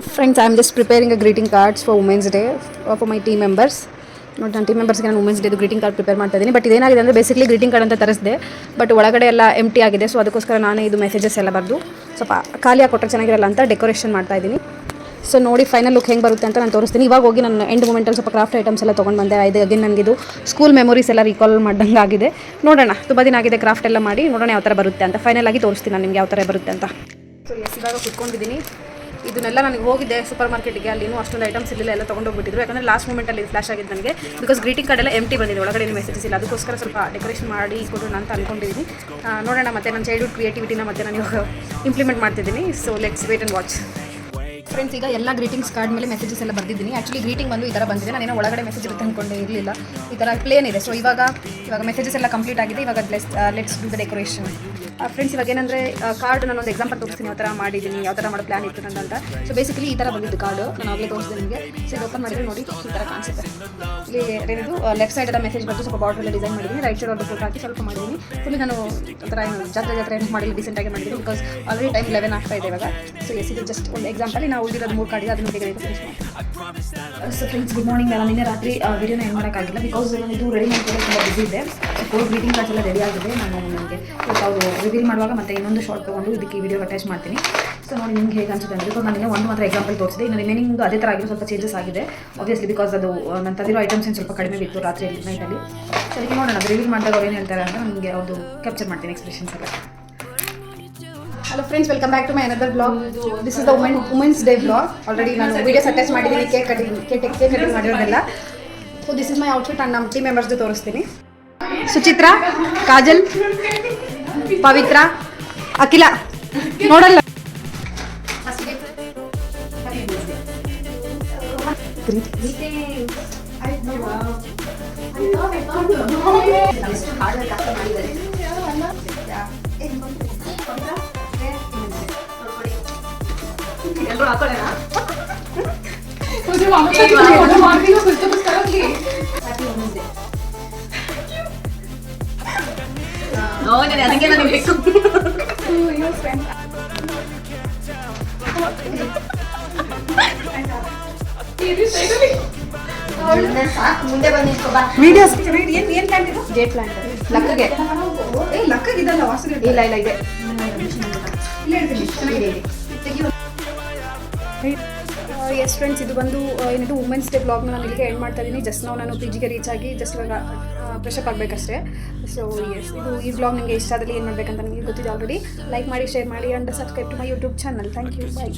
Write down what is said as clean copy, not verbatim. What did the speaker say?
Friends, I am just preparing a greeting cards for Women's Day for my team members. ನೋಡಿ ನನ್ನ team ಮೆಂಬರ್ಸ್ಗೆ ನಾನು women's ಡೇದು greeting card prepare ಮಾಡ್ತಾ ಇದ್ದೀನಿ. But ಇದೇನಾಗಿದೆ ಅಂದರೆ basically greeting card ಅಂತ ತರಿಸಿದೆ, ಬಟ್ ಒಳಗಡೆ ಎಲ್ಲ ಎಂಟಿ ಆಗಿದೆ. ಸೊ ಅದಕ್ಕೋಸ್ಕರ ನಾನೇ ಇದು ಮೆಸೇಜಸ್ ಎಲ್ಲ ಬರೆದು ಸ್ವಲ್ಪ ಖಾಲಿಯಾಗಿ ಕೊಟ್ಟರೆ ಚೆನ್ನಾಗಿರಲ್ಲ ಅಂತ ಡೆಕೋರೇಷನ್ ಮಾಡ್ತಾ ಇದ್ದೀನಿ. ಸೊ ನೋಡಿ ಫೈನಲ್ ಲುಕ್ ಹೆಂಗೆ ಬರುತ್ತೆ ಅಂತ ನಾನು ತೋರಿಸ್ತೀನಿ. ಇವಾಗ ಹೋಗಿ ನಾನು ಎಂಡ್ ಮೂಮೆಂಟಲ್ಲಿ ಸ್ವಲ್ಪ ಕ್ರಾಫ್ಟ್ ಐಟಮ್ಸ್ ಎಲ್ಲ ತೊಗೊಂಡು ಬಂದೆ. ಇದು ಅಗೇನ್ ನನಗಿದು ಸ್ಕೂಲ್ ಮೆಮೊರೀಸ್ ಎಲ್ಲ ರೀಕಾಲ್ ಮಾಡ್ದಂಗೆ ಆಗಿದೆ. ನೋಡೋಣ, ತುಂಬ ದಿನ ಆಗಿದೆ ಕ್ರಾಫ್ಟ್ ಎಲ್ಲ ಮಾಡಿ, ನೋಡೋಣ ಯಾವ ಥರ ಬರುತ್ತೆ ಅಂತ. ಫೈನಲ್ ಆಗಿ ತೋರಿಸ್ತೀನಿ ನಾನು ನಿಮ್ಗೆ ಯಾವ ಥರ ಬರುತ್ತೆ ಅಂತ. ಸೊ ಎಸ್, ಇವಾಗ ಕುತ್ಕೊಂಡಿದ್ದೀನಿ. ಇದನ್ನೆಲ್ಲ ನನಗೆ ಹೋಗಿದ್ದೆ ಸೂಪರ್ ಮಾರ್ಕೆಟ್ಗೆ, ಅಲ್ಲಿ ಇನ್ನೂ ಅಷ್ಟೊಂದು ಐಟಮ್ಸ್ ಇರಲಿಲ್ಲ, ಎಲ್ಲ ತೊಗೊಂಡೋಗ್ಬಿಟ್ಟಿದ್ರು. ಯಾಕಂದರೆ ಲಾಸ್ಟ್ ಮೂಮೆಂಟಲ್ಲಿ ಫ್ಲಾಶ್ ಆಗಿದೆ ನನಗೆ, ಬಿಕಾಸ್ ಗ್ರೀಟಿಂಗ್ ಕಾರ್ಡ್ ಎಲ್ಲ ಎಂಟಿ ಬಂದಿದೆ, ಒಳಗಡೆ ಏನು ಮೆಸೇಜಸ್ ಇಲ್ಲ. ಅದಕ್ಕೋಸ್ಕರ ಸ್ವಲ್ಪ ಡೆಕೋರೇಷನ್ ಮಾಡಿ ಕೊಡೋಣ ಅಂತ ಅಂದ್ಕೊಂಡಿದ್ದೀನಿ. ನೋಡೋಣ, ಮತ್ತೆ ನನ್ನ ಚೈಲ್ಡ್ಹುಡ್ ಕ್ರಿಯೇಟಿವಿಟಿನ ಮತ್ತೆ ನಾನು ಇವಾಗ ಇಂಪ್ಲಿಮೆಂಟ್ ಮಾಡ್ತಿದ್ದೀನಿ. So let's wait and watch. Friends, ಈಗ ಎಲ್ಲ ಗ್ರೀಟಿಂಗ್ಸ್ ಕಾರ್ಡ್ ಮೇಲೆ ಮೆಸೇಜಸ್ ಎಲ್ಲ ಬರ್ದಿದ್ದೀನಿ. ಆ್ಯಕ್ಚುಲಿ ಗ್ರೀಟಿಂಗ್ ಬಂದು ಈ ಥರ ಬಂದಿದೆ. ನಾನೇನೋ ಒಳಗಡೆ ಮೆಸೇಜ್ ಇರುತ್ತೆ ಅಂದ್ಕೊಂಡೆ, ಇರಲಿಲ್ಲ, ಈ ಥರ ಪ್ಲೇನ್ ಇದೆ. ಸೊ ಇವಾಗ ಮೆಸೇಜಸ್ ಎಲ್ಲ ಕಂಪ್ಲೀಟ್ ಆಗಿದೆ. ಇವಾಗ let's do the decoration. Friends, ಇವಾಗ ಏನಂದರೆ ಕಾರ್ಡ್ ನಾನೊಂದು ಎಕ್ಸಾಂಪಲ್ ತೋರಿಸ್ತೀನಿ, ಯಾವ ಥರ ಮಾಡಿದ್ದೀನಿ, ಯಾವ ಥರ ಮಾಡೋ ಪ್ಲಾನ್ ಇತ್ತು ಅಂತ. ಸೊ ಬೇಸಿಕಲಿ ಈ ಥರ ಬಂದಿದ್ದು ಕಾರ್ಡು, ನಾನು ಆಗಲೇ ತೋರಿಸಿದೆ ನಿಮಗೆ. ಸೊ ಇದು ಓಪನ್ ಮಾಡಿದರೆ ನೋಡಿ ಈ ಥರ ಕಾಣಿಸುತ್ತೆ. ಇಲ್ಲಿ ಏನಿದು ಲೆಫ್ಟ್ ಸೈಡ್ ಎಲ್ಲ ಮೆಸೇಜ್ ಬಂದು ಸ್ವಲ್ಪ ಬಾರ್ಡರ್ ಎಲ್ಲ ಡಿಸೈನ್ ಮಾಡಿದ್ದೀನಿ. ರೈಟ್ ಸೈಡ್ ಒಂದು ಫೋಟೋ ಹಾಕಿ ಸ್ವಲ್ಪ ಮಾಡಿದ್ದೀನಿ. ಫುಲ್ ನಾನು ಒಂಥರ ಜಾತ್ರೆ ಏನು ಮಾಡಿಲ್ಲ, ಡಿಸೆಂಟಾಗಿ ಮಾಡಿದ್ದೀನಿ, ಬಿಕಾಸ್ ಆಲ್ರೆಡಿ ಟೈಮ್ 11 ಆಗ್ತಾ ಇದೆ ಇವಾಗ. ಸೊ ಎಸ್, ಇದು ಜಸ್ಟ್ ಒಂದು ಎಕ್ಸಾಂಪಲ್. ನಾವು ಉಳಿದಿರೋದು 3 ಕಾರ್ಡಿಗೆ ಅದನ್ನು ಬೇಗ ಫಿನಿಶ್ ಮಾಡಿ. So friends, good morning. ನಾನು ನಿನ್ನೆ ರಾತ್ರಿ ವೀಡಿಯೋನ ಏನು ಮಾಡೋಕ್ಕಾಗಿಲ್ಲ, ಬಿಕಾಸ್ ನಾನು ಇದು ರೆಡಿ ಮಾಡ್ಕೊಳ್ಳೋದು ತುಂಬ ಬಿಸಿ ಇದೆ. ಸೊ ಗ್ರೀಟಿಂಗ್ ಕಾರ್ಡ್ಸ್ ಎಲ್ಲ ರೆಡಿ ಆಗಿದೆ. ನಾನು ನನಗೆ ಅವರು ರಿವೀಲ್ ಮಾಡುವಾಗ ಮತ್ತೆ ಇನ್ನೊಂದು ಶಾರ್ಟ್ ತೊಗೊಂಡು ಇದಕ್ಕೆ ಈ ವಿಡಿಯೋಗೆ ಅಟ್ಯಾಚ್ ಮಾಡ್ತೀನಿ. ಸೊ ನೋಡಿ ನಿಮ್ಗೆ ಹೇಗೆ ಅನ್ಸುತ್ತೆ ಅಂದರೆ, ಬಿಕಾಸ್ ನಾನು ಒಂದು ಮಾತ್ರ ಎಕ್ಸಾಂಪಲ್ ತೋರಿಸಿದೆ, ಇನ್ನು ರಿಮೈನಿಂಗ್ ಅದೇ ಥರ ಆಗಿರೋ ಸ್ವಲ್ಪ ಚೇಂಜಸ್ ಆಗಿದೆ ಆಬ್ವಿಯಸ್ಲಿ, ಬಿಕಾಸ್ ಅದು ನಾನು ತಂದಿರೋ ಐಟಮ್ಸ್ ಏನು ಸ್ವಲ್ಪ ಕಡಿಮೆ ಬಿತ್ತು ರಾತ್ರಿಯಲ್ಲಿ, ನೈಟಲ್ಲಿ. ಸೊ ಅದಕ್ಕೆ ನೋಡೋಣ, ಅದು ರಿವೀಲ್ ಮಾಡಿದಾಗ ಅವ್ರು ಏನು ಹೇಳ್ತಾರೆ ಅಂತ ನಿಮಗೆ ಅವ್ರದ್ದು ಕ್ಯಾಪ್ಚರ್ ಮಾಡ್ತೀನಿ ಎಕ್ಸ್ಪ್ರೆಷನ್ಸ್ ಎಲ್ಲ. Hello friends, welcome back to my another blog. This is the women's day blog. Already ನಾನು ವೀಡಿಯೋಸ್ ಅಟ್ಯಾಚ್ ಮಾಡಿದ್ದೀನಿ, ಕೇಕ್ ಕಟಿಂಗ್ ಮಾಡಿರೋದೆಲ್ಲ. So this is my outfit. And ನಮ್ಮ ಟೀಮ್ ಮೆಂಬರ್ಸ್ದು ತೋರಿಸ್ತೀನಿ. ಸುಚಿತ್ರಾ, ಕಾಜಲ್, ಪವಿತ್ರ, ಅಖಿಲ. ನೋಡಲ್ಲ ಎಲ್ಲರೂ ಹಾಕೊಳ್ಳೋಣ. ಅದಕ್ಕೆ ನನಗೆ ಬೇಕು. ಮುಂದೆ ವಿಡಿಯೋಸ್ ಏನು ಪ್ಲಾಂಟ್ ಇದು? ಜೇಟ್ ಪ್ಲಾಂಟ್. ಲಕ್ಕಗೆ ಲಕ್ಕಗಿದಲ್ಲ, ವಾಸನೆ ಇಲ್ಲ ಇಲ್ಲ ಇದೆ. ಎಸ್ ಫ್ರೆಂಡ್ಸ್, ಇದು ಬಂದು ಏನಿದು ವುಮೆನ್ಸ್ ಡೇ ಬ್ಲಾಗ್ನ ನಾನು ಇಲ್ಲಿಗೆ ಎಂಡ್ ಮಾಡ್ತಾ ಇದ್ದೀನಿ. ಜಸ್ಟ್ ನಾವು ಪಿಜಿಗೆ ರೀಚ್ ಆಗಿ ಜಸ್ಟ್ ಇವಾಗ ಫ್ರೆಶಪ್ ಆಗಬೇಕಷ್ಟೇ. ಸೊ ಎಸ್, ಈ ಬ್ಲಾಗ್ ನಿಮಗೆ ಇಷ್ಟ ಆದಲ್ಲಿ ಏನು ಮಾಡಬೇಕಂತ ನನಗೆ ಗೊತ್ತಿದೆ ಆಲ್ರೆಡಿ. ಲೈಕ್ ಮಾಡಿ, ಶೇರ್ ಮಾಡಿ, and subscribe to my YouTube channel. Thank you, by.